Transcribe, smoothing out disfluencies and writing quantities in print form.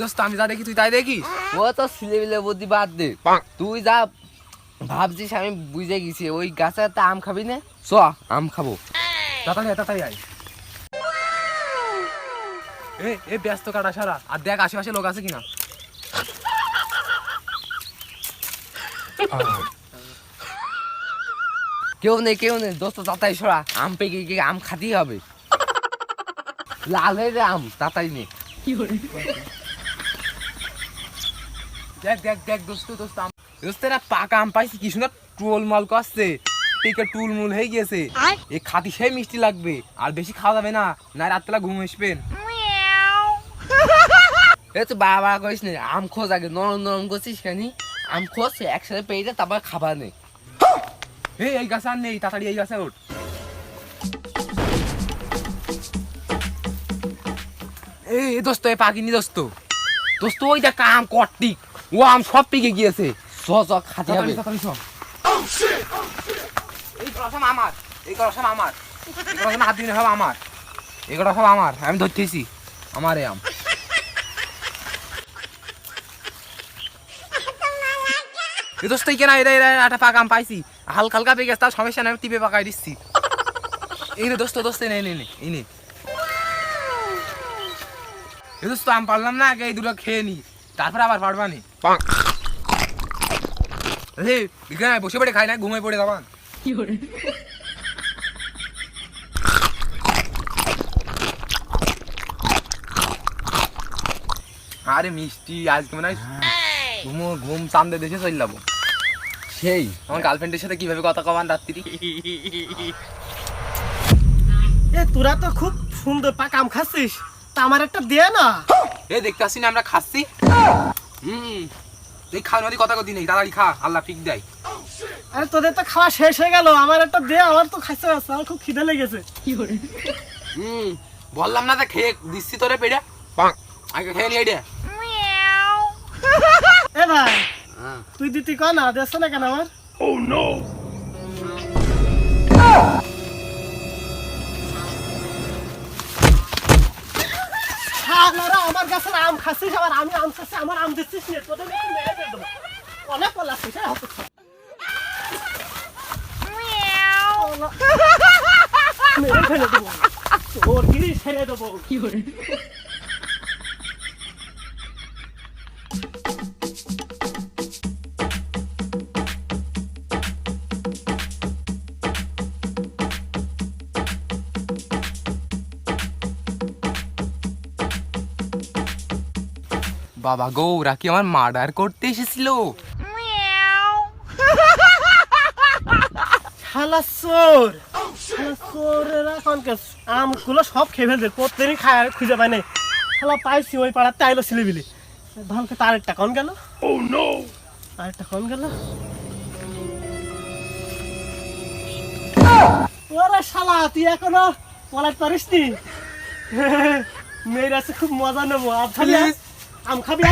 দোস্ত আমি যা দেখি তুই তাই দেখিস। ও তো ছেলেবেলে বুদ্ধি বাদ দে, তুই যা ভাবছিস আমি বুঝে গেছি। ওই গাছে একটা আম খাবি না? চ আম খাবো। তাড়াতাড়ি আয়। এ ব্যস্ত কাটা সারা, আর দেখ আশেপাশে লোক আছে কিনা। কেউ নেই দোস্ত, তাড়াতাড়ি সরা। আম পেকে গিয়ে আম খাতেই হবে। লাল হয়ে যায় আম, তাড়াতাড়ি নে। দেখ দোস্ত দোস্তেরা পাকা আম পাইছি, কি সুন্দর টুলমল করছে, পেকে টুলমুল হয়ে গেছে। এই খাতি সেই মিষ্টি লাগবে, আর বেশি খাওয়া যাবে না, না রাতবেলা ঘুম আসবেন। এ তো বাবা করিস নে, আম খোঁজ আগে, নরম করছিস কেন? আম খোঁজ একসাথে পেয়ে যায়, তারপর খাবার নেই। এই গাছে আর নেই, তাড়াতাড়ি এই গাছে ওঠ। এই দোস্ত এ পাকিনি দোস্ত ওই দেখ আম কট্টি, ও আম সব পেকে গিয়েছে। চ খাতে হবে। এই কলা সব আমার, হাত দিনে সব আমার, এগুলো সব আমার, আমি ধরতেছি আমার এই আম। এই দোস্ত কেনা একটা পাকা আম পাইছি, হালকা পেয়ে গেছে, তার সমস্যা নেই, আমি টিপে পাকাই দিচ্ছি। এই নে দোস্ত নে এই নে। এই দোস্ত আম পারলাম না, আগে এই দুটো খেয়ে নি, তারপরে আবার পারবানি। বসে পড়ে খাই না, ঘুমাই পড়ে যাবান। আরে মিষ্টি আজকে মানে ঘুম চান্দে দেশে চলে যাবো। সেই আমার গার্লফ্রেন্ডের সাথে কিভাবে কথা কমান রাত্রি। এ তোরা তো খুব সুন্দর পাকা আম খাচ্ছিস, তা আমার একটা দে না। এ দেখতে আসছি না আমরা খাচ্ছি। এই খাওয়ার মধ্যে কথা কতি নেই, তাড়াতাড়ি খা, আল্লাহ ঠিক দেয়। আরে তোদের তো খাওয়া শেষ হয়ে গেল, আমার একটা দে, আমার তো খাইতে আছে, আমার খুব খিদে লেগেছে। বললাম না, তা খেয়ে দিচ্ছি তোরে পেড়ে, আগে খেয়ে নি আইডিয়া। এ ভাই তুই দিতি কর না, দেশ না কেন আমার? আমার গাছের আম খাচ্ছিস, আবার আমি আম খাচ্ছি, আমার আম দিচ্ছিস না, তোদের একটু মেরে দেবো। অনেক পলাচ্ছিস, মেরে ফেলে দেবো, তোর গিরি ছেড়ে দেবো। বাবা গো, ওরা কি আমার মার্ডার করতে এসেছিল? শালা চোর, চোরেরা আমগুলো সব খেয়ে ফেলছে, প্রত্যেকদিন খায় খুঁজে পায় নাই। শালা পাইছি ওই পাড়ার তাইলো ছেলেবিলি, ধনকে তার একটা কন গেল, আরেকটা কন গেল। ওরে শালা তুই এখনো পলাইতে পারিস নি? মেয়ের আছে খুব মজা নেবো। আম খাবি? আম খাবি?